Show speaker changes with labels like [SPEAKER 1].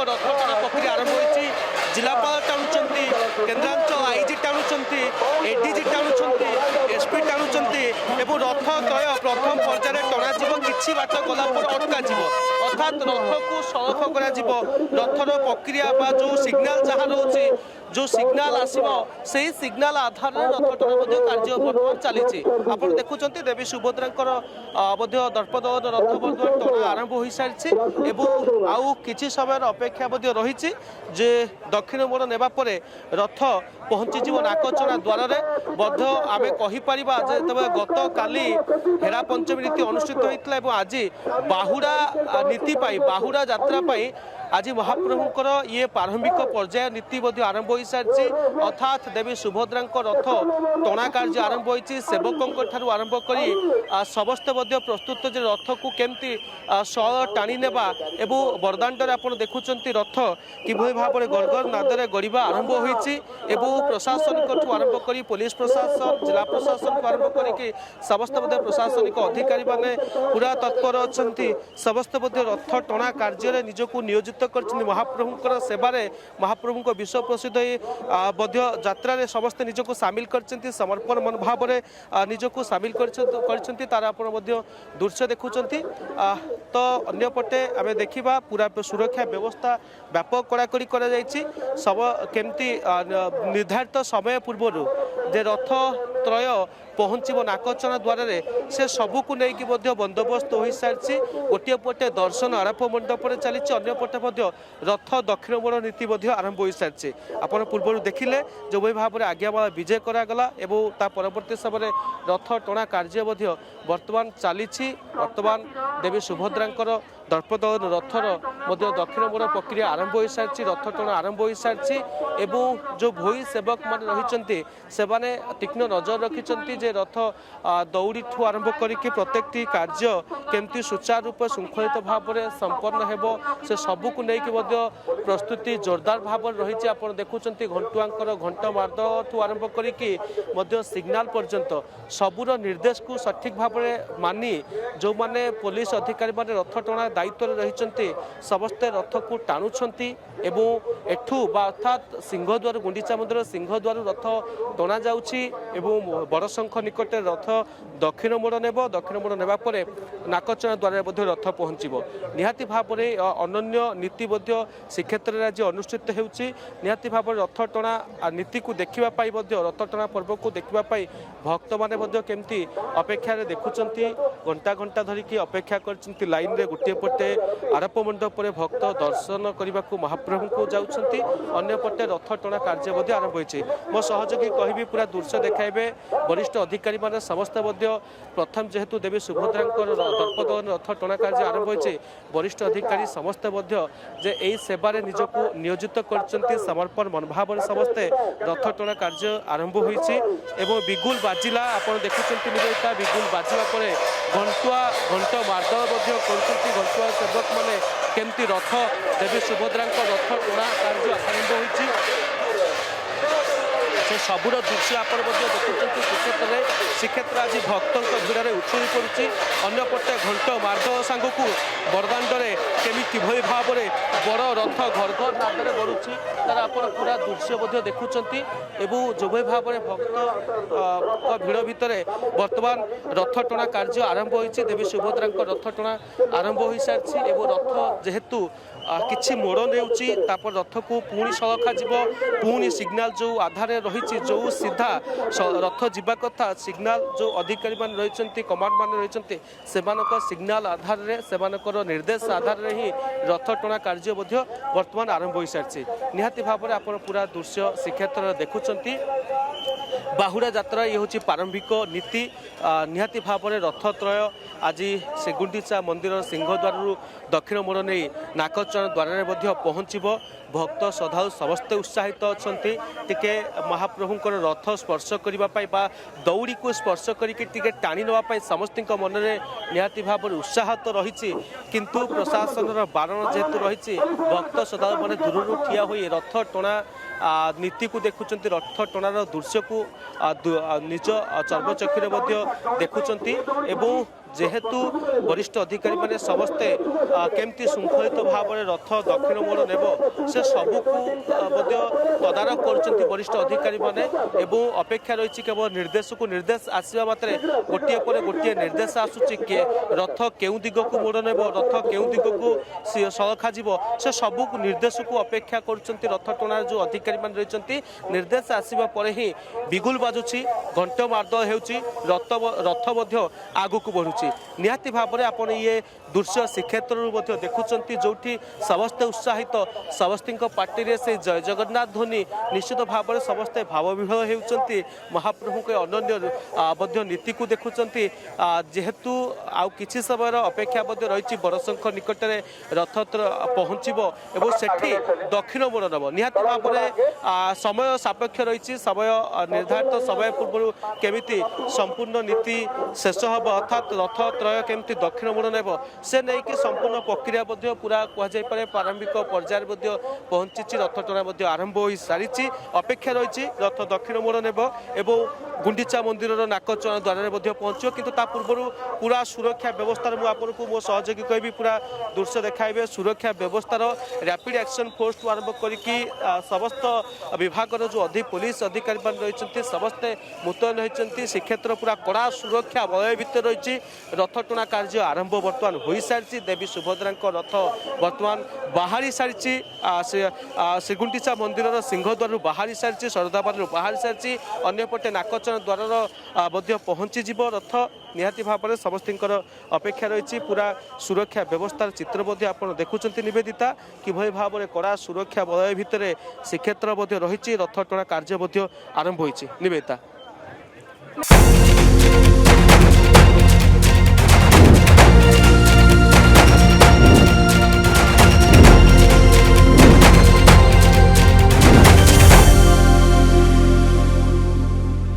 [SPEAKER 1] रथ टणा प्रक्रिया आरंभ होती जिलापाल टाणुंट केन्द्रांचल आईजी टाणुंट एडीजी टाणुंट एसपी टाणुंट और रथ त्रय प्रथम पर्यायर टणाजिव किछि बाट गलापर अटकाजिव अर्थात रथ को सड़क रथर प्रक्रिया जो सिग्नाल जहाँ रोचे जो सिग्नाल आसो से सिग्नाल आधार रथ टणा कार्य बर्तमान चली आप देखुं देवी सुभद्रा दर्पदलन रथ बर्तमान टणा आरंभ हो सारी आउ किछि समय अपेक्षा रही जे दक्षिण मोड़ नेबा परे रथ पहुँची नाकचना द्वार में आम कहीपर गत काली हेरा पंचमी नीति अनुष्ठित होता है आज बाहुड़ा नीति बाहुड़ा यात्रा आज महाप्रभुंकर ये प्रारंभिक पर्याय नीति आरंभ हो सारी अर्थात देवी सुभद्रा रथ टणा कार्य आरंभ होती सेवकों आरंभ कर समस्त प्रस्तुत जे रथ को केमती शल टाणी नेबा एवं बरदाण्डे आप देखुं रथ किभली भाव में गड़गड़ नादरे गड़िबा आरंभ होती प्रशासन आरंभ कर पुलिस प्रशासन जिला प्रशासन को आरंभ कर समस्त प्रशासनिक अधिकारी माने पूरा तत्पर अच्छा समस्त रथ टणा कार्य निजक नियोजित कर महाप्रभुंकर सेवारे महाप्रभु विश्व प्रसिद्ध यात्रा समस्ते निजक सामिल कर समर्पण मन भाव में निजक सामिल कर तार आप दृश्य देखुं तो अंपटे आम देखा पूरा सुरक्षा व्यवस्था व्यापक कड़ाकड़ी कर सब केमती निर्धारित समय पूर्व जे रथ त्रय पहुँचब नाकचना द्वार से सबको लेकिन बंदोबस्त हो सारी गोटे पटे दर्शन आड़प मंडप चली अंपटे रथ दक्षिण मोड़ नीति आरंभ हो सारी आप पूर्व देखिले जो भाव में आज्ञामाला विजय करागला और परवर्ती समय रथ टणा कार्य बर्तमान चली बर्तमान देवी सुभद्रा दर्पदलन रथर दक्षिण मोड़ प्रक्रिया आरंभ हो सारी रथ टणा आरंभ हो सारी जो भोई सेवक मान रही से तीक्ष्ण नजर रखिंट जे रथ दौड़ी ठू आरंभ करके प्रत्येक कार्य केमती सुचारू रूप श्रृंखलित भाव में संपन्न हेब से सबको लेकिन प्रस्तुति जोरदार भाव रही आप देखुं घंटुआंकर घंट मार्द ठू आरंभ करके सिग्नाल पर्यंत सबूर निर्देश को सठिक भाव में मानि जो माने पुलिस अधिकारी माने रथ टणा दायित्व रही समस्ते रथ को टाणुंट एठू अर्थात सिंहद्वार गुंडीचा मंदिर सिंहद्वार रथ टणा जाउछि एवं बड़शंख निकटे रथ दक्षिण मोड़ नेब दक्षिण मोड़ नेबा परे नाकचना द्वार रथ पहुँचब निहाती भाव में अनन्य नीति श्रीक्षेत्र में आज अनुष्ठित होउछि निहाती भाव में रथ टणा नीति को देखापी रथ टणा पर्व को देखापी भक्त मैंने केमती अपेक्षा देखुंट घंटा घंटा धरिकी अपेक्षा कर लाइन रे गोटे पटे आरोप मंडप भक्त दर्शन करने को महाप्रभु को जाउछंती अन्य पटे रथ टणा कार्य आरंभ होइछि मो सहयोगी कहबी पूरा दृश्य देखाइबे वरिष्ठ अधिकारी माने समस्त प्रथम जेहेतु देवी सुभद्रा दर्पदलन रथ टणा कार्य आरंभ होइछि वरिष्ठ अधिकारी समस्त जे एई सेवारे निजको नियोजित करछंती समर्पण मनोभाव समस्ते रथ टणा कार्य आरंभ होइछि एवं बिगुल बाजिला आपण देखुछंती निजता बिगुल बाजिला परे घंट मार्दल घंटुआ सेवक माने केमती रथ देवी सुभद्रा रथ टणा कार्य आरंभ होइछि से सबूर दृश्य आप देखुं श्रीक्षेत्र आज भक्तों भिड़े उछुरी पड़ी अंपटे घंट मार्द सांग को बरदाण्डे किभली भाव में बड़ रथ घर घर नादरे गड़ुची तार आप पूरा दृश्य देखुं जो भाव में भक्त भिड़ भितर बर्तमान रथ टणा कार्य आरंभ होती देवी सुभद्रा रथ टणा आरंभ हो सारी रथ जेहेतु किछि मोड़ नेउची रथ को पुणी सलखा पुणी सिग्नाल जो आधार रही जो सीधा रथ जीवा कथा सिग्नाल जो अधिकारी मान रही कमांड मान रही सिग्नाल आधार में निर्देश आधार में ही रथ टणा कार्य बर्तमान आरंभ हो सारी निहाती भाव में आप पूरा दृश्य श्रीक्षेत्र देखुंट बाहुड़ा यात्रा ये हूँ प्रारंभिक नीति निहाती भाव में रथ त्रय आज श्रीगुंडीचा मंदिर सिंहद्वार दक्षिण मोड़ नहीं नाकचना द्वार में पहुँचब भक्त श्रद्धालु समस्ते उत्साहित अच्छा टिके महाप्रभुंकर रथ स्पर्श करने दौड़ी को स्पर्श करके टाणी नापी समस्त मन में निहाती भाव में उत्साह तो रही किंतु प्रशासन बारण जेहेतु रही भक्त श्रद्धालु मैंने दूर ठिया हुई रथ टणा नीति को देखुं रथ टणार दृश्य को निज चर्मचक्षुरे देखुं जेहेतु वरिष्ठ अधिकारी मैंने समस्ते केमती श्रृंखलित भाव में रथ दक्षिण मोड़ नेब से सबको तदारख कर वरिष्ठ अधिकारी मैंने अपेक्षा रही केवल निर्देश को निर्देश आसवा मात्रे गोटे पर गोटे निर्देश आसूची किए रथ केउ दिग को मोड़ नेब रथ केउ दिग को सलखा से सबू निर्देश को अपेक्षा कर रथ टणार जो अधिकारी मान रही निर्देश आसवा पर ही बिगुल बाजुची घंट मार्दल रथ आगु को बढ़ुची निहाती भाव में आपड़ ये दृश्य श्रीक्षेत्र देखुं जो समस्ते उत्साहित समस्त पार्टी से जय जगन्नाथ ध्वनि निश्चित भाव में समस्ते भावविह्वल होती महाप्रभु के अनन्य नीति को देखुं जेहेतु आउ किछि समय अपेक्षा रही बड़शंख निकट में रथ पहुँचब सेठी दक्षिण मोड़ नब निहाती भाव में समय सापेक्ष रही समय निर्धारित समय पूर्व केमिति संपूर्ण नीति शेष हम अर्थात रथ त्रय केमती दक्षिण मोड़ नेब से नहीं कि संपूर्ण प्रक्रिया पूरा कहुपे प्रारंभिक पर्यायर पहुंची रथ टଣା आरंभ हो सारी अपेक्षा रही रथ दक्षिण मोड़ नेब एवं गुंडीचा मंदिर नाकचना द्वार पहुँचो किंतु ता पूर्व पूरा सुरक्षा व्यवस्था मुझे मो सहयोगी कहि पूरा दृश्य देखाइबे सुरक्षा व्यवस्थार रैपिड एक्शन फोर्स आरंभ करके समस्त विभाग जो अधिक पुलिस अधिकारी रही समस्ते मुतयन होती श्रीक्षेत्र पूरा कड़ा सुरक्षा वलय भितर रही रथ टଣା कार्य आरंभ बर्तमान हो सारी देवी सुभद्रा रथ बर्तमान बाहरी सारी श्रीगुंडीचा मंदिर सिंहद्वार बाहरी सारी शरदाबाद बाहरी सारी अंपटे नाकचना द्वार पहुँची रथ निहाती भाव में समस्त अपेक्षा रही पूरा सुरक्षा व्यवस्थार चित्र आप देखुं निवेदिता किभली भाव में कड़ा सुरक्षा वलय भितर श्रीक्षेत्र रही रथ टଣା कार्य आरंभ होती निवेदिता।